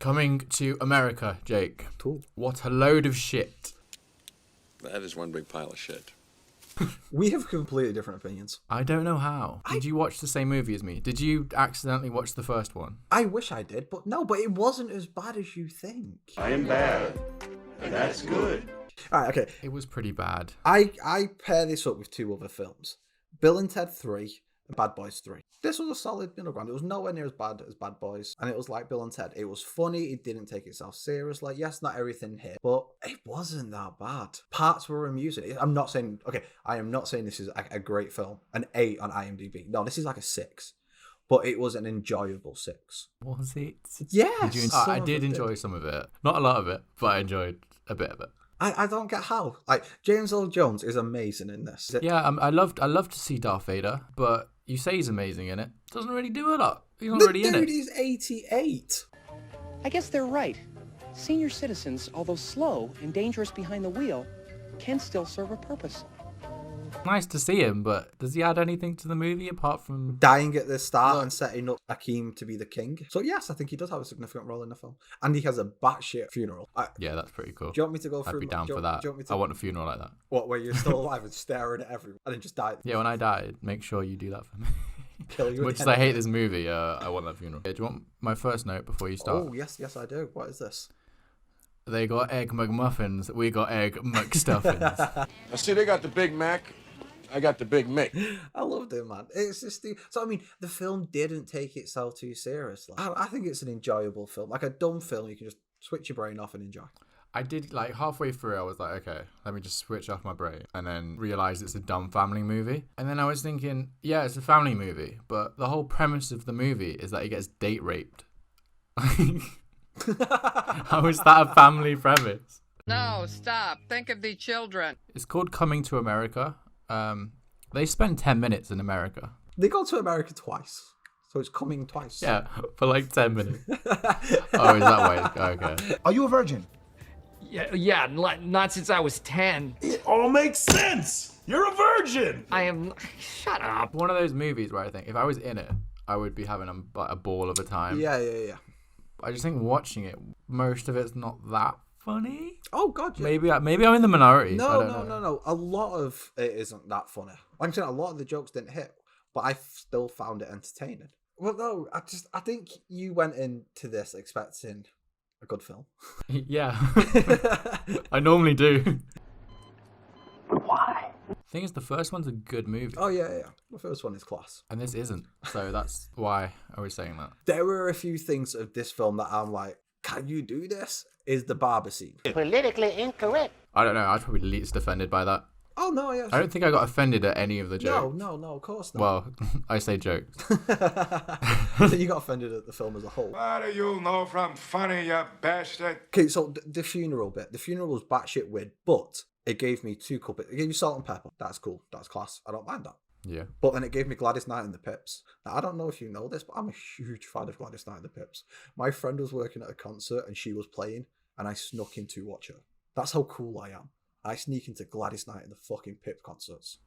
Coming to America, Jake. Cool. What a load of shit. That is one big pile of shit. We have completely different opinions. I don't know how. Did you watch the same movie as me? Did you accidentally watch the first one? I wish I did, but no, but it wasn't as bad as you think. I am bad, and that's good. All right, okay. It was pretty bad. I pair this up with two other films. Bill and Ted 3 and Bad Boys 3. This was a solid middle ground. It was nowhere near as bad as Bad Boys. And it was like Bill and Ted. It was funny. It didn't take itself seriously. Yes, not everything hit, but it wasn't that bad. Parts were amusing. I am not saying this is a great film. An 8 on IMDb. No, this is like a 6. But it was an enjoyable 6. Was it? Yes. I did enjoy some of it. Not a lot of it, but I enjoyed a bit of it. I don't get how. Like, James Earl Jones is amazing in this. Yeah, I love to see Darth Vader, but you say he's amazing in it. Doesn't really do a lot. He's not really in it. The dude is 88. I guess they're right. Senior citizens, although slow and dangerous behind the wheel, can still serve a purpose. Nice to see him, but does he add anything to the movie apart from dying at the start and setting up Akeem to be the king? So yes, I think he does have a significant role in the film, and he has a batshit funeral. Yeah, that's pretty cool. Do you want me to go through? I'd be down for that. I want a funeral like that. What, where you're still alive and staring at everyone and then just die? Yeah, when I die, make sure you do that for me. Kill you. As much as I hate this movie, I want that funeral. Do you want my first note before you start? Oh yes, I do. What is this? They got egg McMuffins. We got egg McStuffins. I see they got the Big Mac. I got the Big Mick. I loved it, man. It's just so I mean, the film didn't take itself too seriously. I think it's an enjoyable film, like a dumb film you can just switch your brain off and enjoy. I did, like, halfway through, I was like, okay, let me just switch off my brain, and then realize it's a dumb family movie. And then I was thinking, yeah, it's a family movie, but the whole premise of the movie is that he gets date raped. How is that a family premise? No, stop. Think of the children. It's called Coming to America. They spend 10 minutes in America. They go to America twice, so it's coming twice. Yeah, for like 10 minutes. Oh, is that way? Okay. Are you a virgin? Yeah, not since I was 10. It all makes sense. You're a virgin. I am... Shut up. One of those movies where I think if I was in it, I would be having a ball of a time. Yeah. I just think watching it, most of it's not that funny. Oh God, yeah. Maybe I'm in the minority. No. A lot of it isn't that funny. Like I'm saying, a lot of the jokes didn't hit, but I still found it entertaining. Well, no, I think you went into this expecting a good film. Yeah, I normally do. Why? Thing is, the first one's a good movie. Oh yeah. The first one is class, and this isn't. So that's why I was saying that. There were a few things of this film that I'm like, can you do this? Is the barber scene Politically incorrect. I don't know. I was probably least offended by that. Oh no, yeah. I don't think I got offended at any of the jokes. No, of course not. Well, I say jokes. So you got offended at the film as a whole. What do you know from funny, you bastard? Okay, so the funeral bit. The funeral was batshit weird, but it gave me 2 cup. It gave you salt and pepper. That's cool. That's class. I don't mind that. Yeah. But then it gave me Gladys Knight and the Pips. Now, I don't know if you know this, but I'm a huge fan of Gladys Knight and the Pips. My friend was working at a concert and she was playing, and I snuck in to watch her. That's how cool I am. I sneak into Gladys Knight and the fucking Pips concerts.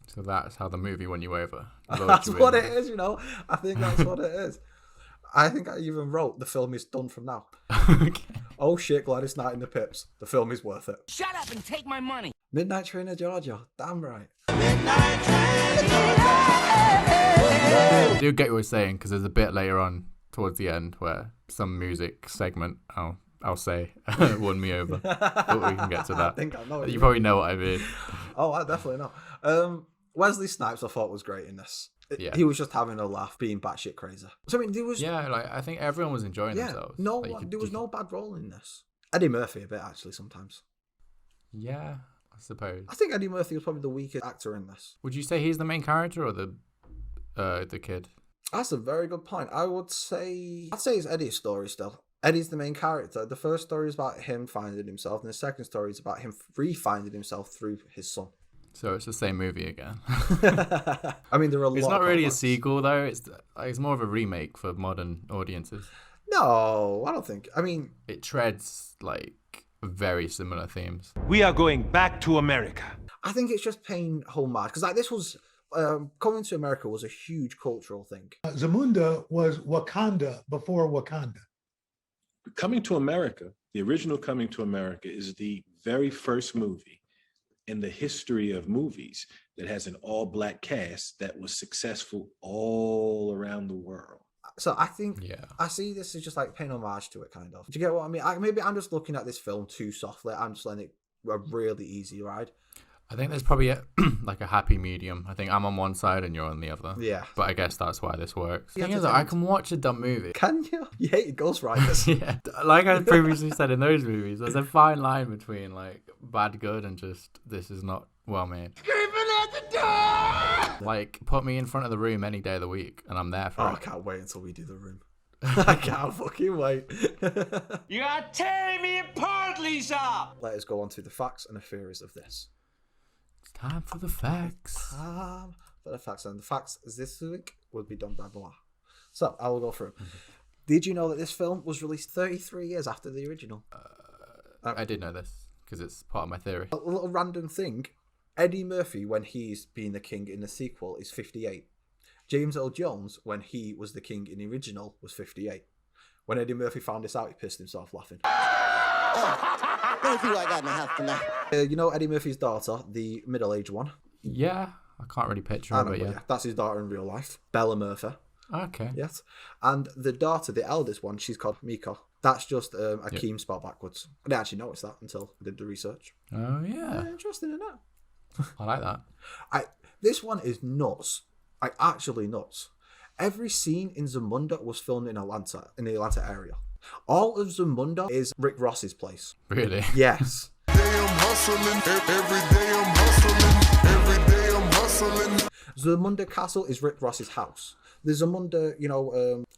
So that's how the movie won you over. That's what it is, you know. I think that's what it is. I think I even wrote, the film is done from now. Okay. Oh shit, Gladys Knight and the Pips. The film is worth it. Shut up and take my money. Midnight Train to Georgia. Damn right. I do get what you're saying, because there's a bit later on towards the end where some music segment, I'll say, won me over. But we can get to that. I think I know. You probably know what I mean. Oh, I definitely know. Wesley Snipes, I thought was great in this. Yeah. He was just having a laugh, being batshit crazy. So I mean, there was I think everyone was enjoying themselves. No, there was no bad role in this. Eddie Murphy a bit actually sometimes. Yeah, I suppose. I think Eddie Murphy was probably the weakest actor in this. Would you say he's the main character or the kid? That's a very good point. I'd say it's Eddie's story still. Eddie's the main character. The first story is about him finding himself, and the second story is about him re-finding himself through his son. So it's the same movie again. I mean, there are a lot. It's not of really a complex. sequel though. It's more of a remake for modern audiences. No, I don't think. I mean, It treads like very similar themes. We are going back to America. I think it's just paying homage because like this was coming to America was a huge cultural thing. Zamunda was Wakanda before Wakanda. Coming to America, the original Coming to America is the very first movie in the history of movies that has an all-black cast that was successful all around the world. So I think I see this as just like paying homage to it, kind of. Do you get what I mean? Maybe I'm just looking at this film too softly. I'm just letting it a really easy ride. I think there's probably like a happy medium. I think I'm on one side and you're on the other. Yeah. But I guess that's why this works. The Yeah, thing is, I can watch a dumb movie. Can you? You hated Ghost Riders. Yeah. Like I previously said in those movies, there's a fine line between like bad good and just this is not well made. Like, put me in front of the Room any day of the week and I'm there for Oh, it. I can't wait until we do The Room. I can't fucking wait. You are tearing me apart, Lisa! Let us go on to the facts and the theories of this. It's time for the facts. For the facts, and the facts this week will be done by Bois. So, I will go through. Did you know that this film was released 33 years after the original? I did know this because it's part of my theory. A little random thing. Eddie Murphy, when he's being the king in the sequel, is 58. James Earl Jones, when he was the king in the original, was 58. When Eddie Murphy found this out, he pissed himself laughing. Don't feel like that in the house tonight. You know Eddie Murphy's daughter, the middle-aged one? Yeah, I can't really picture her, but yeah. That's his daughter in real life, Bella Murphy. Okay. Yes. And the daughter, the eldest one, she's called Miko. That's just Akeem spelled backwards. I didn't actually notice that until I did the research. Oh, yeah. Interesting enough. I like that. This one is nuts. Actually nuts. Every scene in Zamunda was filmed in Atlanta, in the Atlanta area. All of Zamunda is Rick Ross's place. Really? Yes. Zamunda Castle is Rick Ross's house. The Zamunda,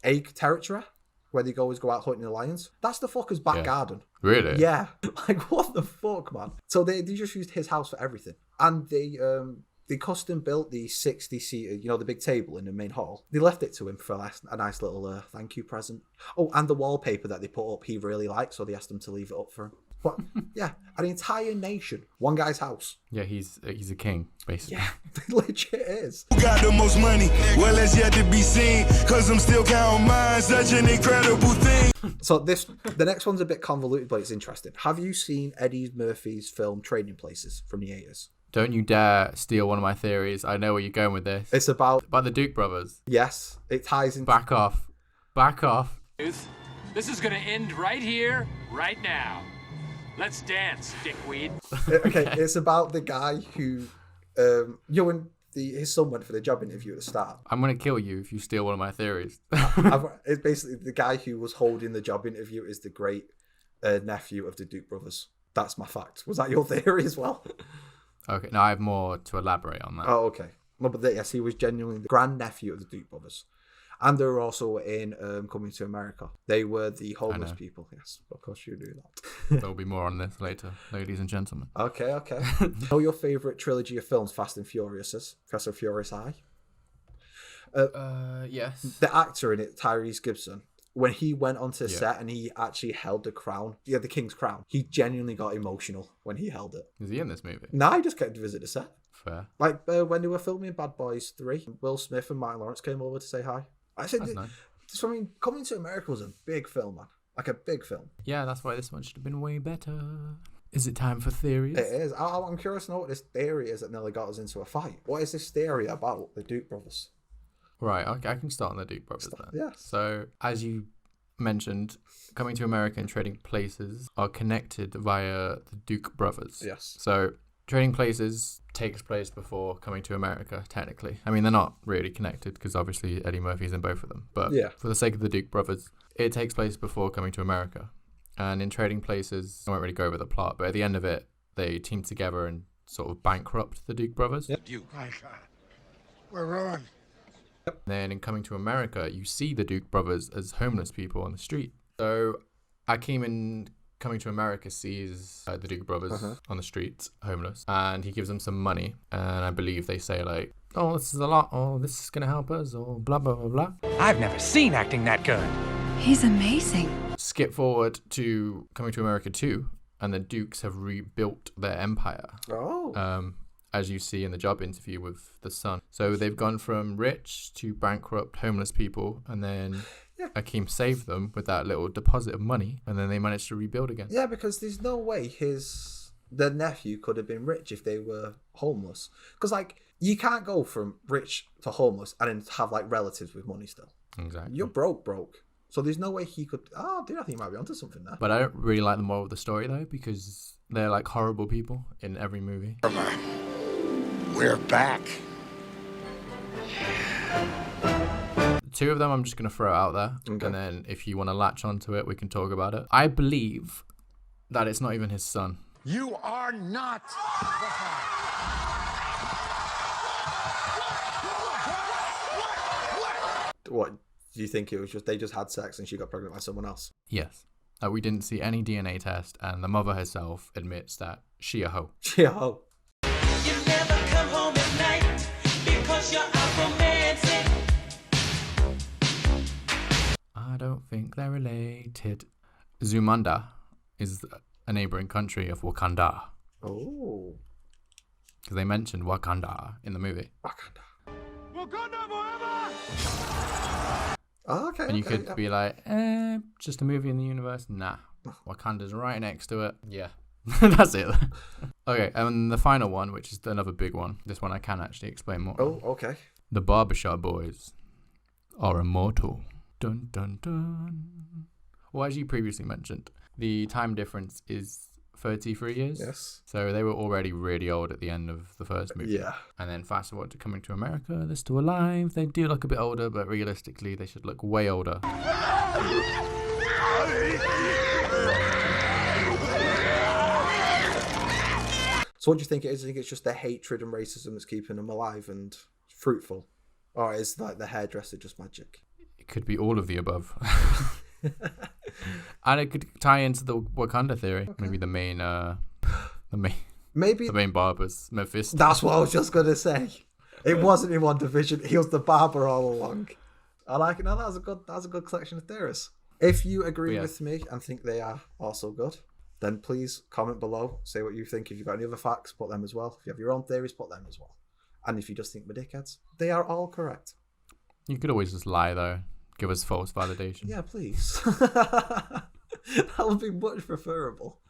egg territory, where they always go out hunting the lions, that's the fucker's back garden. Really? Yeah. Like, what the fuck, man? So they just used his house for everything. And they custom built the 60-seater, the big table in the main hall. They left it to him for a nice little thank you present. Oh, and the wallpaper that they put up, he really liked, so they asked him to leave it up for him. But yeah, an entire nation, one guy's house. Yeah, he's a king, basically. Yeah, legit is. Who got the most money? Well, it's yet to be seen, cause I'm still counting mine. Such an incredible thing. So the next one's a bit convoluted, but it's interesting. Have you seen Eddie Murphy's film Trading Places from the 80s? Don't you dare steal one of my theories. I know where you're going with this. It's about the Duke brothers. Yes, it ties in. Back off. This is gonna end right here, right now. Let's dance, dickweed. Okay, it's about the guy who, when his son went for the job interview at the start. I'm gonna kill you if you steal one of my theories. It's basically the guy who was holding the job interview is the great nephew of the Duke brothers. That's my fact. Was that your theory as well? Okay, now I have more to elaborate on that. Oh, okay. No, but yes, he was genuinely the grandnephew of the Duke brothers. And they were also in Coming to America. They were the homeless people. Yes, of course you knew that. There'll be more on this later, ladies and gentlemen. Okay. Know your favourite trilogy of films, Fast and Furious is? Fast and Furious I? Yes. The actor in it, Tyrese Gibson, when he went onto set and he actually held the crown, the king's crown, he genuinely got emotional when he held it. Is he in this movie? No, he just came to visit the set. Fair. Like when they were filming Bad Boys 3, Will Smith and Martin Lawrence came over to say hi. I said, nice. Coming to America was a big film, man. Like a big film. Yeah, that's why this one should have been way better. Is it time for theories? It is. I'm curious to know what this theory is that nearly got us into a fight. What is this theory about the Duke brothers? Right, I can start on the Duke brothers then. Yeah. So, as you mentioned, Coming to America and Trading Places are connected via the Duke brothers. Yes. So, Trading Places takes place before Coming to America, technically. I mean, they're not really connected because obviously Eddie Murphy's in both of them. But for the sake of the Duke brothers, it takes place before Coming to America. And in Trading Places, I won't really go over the plot, but at the end of it, they team together and sort of bankrupt the Duke brothers. Yep. Duke. My God. We're on. Then in Coming to America, you see the Duke brothers as homeless people on the street. So Akeem in Coming to America sees the Duke brothers on the streets, homeless, and he gives them some money. And I believe they say like, oh, this is a lot, or this is going to help us, or blah, blah, blah, blah. I've never seen acting that good. He's amazing. Skip forward to Coming to America 2, and the Dukes have rebuilt their empire. Oh. As you see in the job interview with the son. So they've gone from rich to bankrupt, homeless people, and then Akeem saved them with that little deposit of money, and then they managed to rebuild again. Yeah, because there's no way the nephew could have been rich if they were homeless. Because, like, you can't go from rich to homeless and then have, like, relatives with money still. Exactly. You're broke. So there's no way he could... Oh, dude, I think you might be onto something there. But I don't really like the moral of the story, though, because they're, like, horrible people in every movie. We're back. Two of them I'm just going to throw out there. Okay. And then if you want to latch onto it, we can talk about it. I believe that it's not even his son. You are not the father. What? Do you think it was just they just had sex and she got pregnant by someone else? Yes. We didn't see any DNA test, and the mother herself admits that she a hoe. She a hoe. You never come home at night because you're out romancing. I don't think they're related. Zumanda is a neighboring country of Wakanda. Oh. Because they mentioned Wakanda in the movie. Wakanda. Wakanda forever! Oh, okay. And you could be like, just a movie in the universe? Nah. Wakanda's right next to it. Yeah. That's it. Okay, and the final one, which is another big one. This one I can actually explain more. Oh, okay. The Barbershop Boys are immortal. Dun dun dun. Well, as you previously mentioned, the time difference is 33 years. Yes. So they were already really old at the end of the first movie. Yeah. And then fast forward to Coming to America, they're still alive. They do look a bit older, but realistically, they should look way older. So what do you think it is? Do you think it's just their hatred and racism that's keeping them alive and fruitful? Or is like the hairdresser just magic? It could be all of the above. And it could tie into the Wakanda theory. Okay. Maybe the main barber's Mephisto. That's what I was just gonna say. It wasn't in one division. He was the barber all along. I like it. No, that's a good collection of theories. If you agree with me and think they are also good, then please comment below. Say what you think. If you've got any other facts, put them as well. If you have your own theories, put them as well. And if you just think we're dickheads, they are all correct. You could always just lie though. Give us false validation. Yeah, please. That would be much preferable.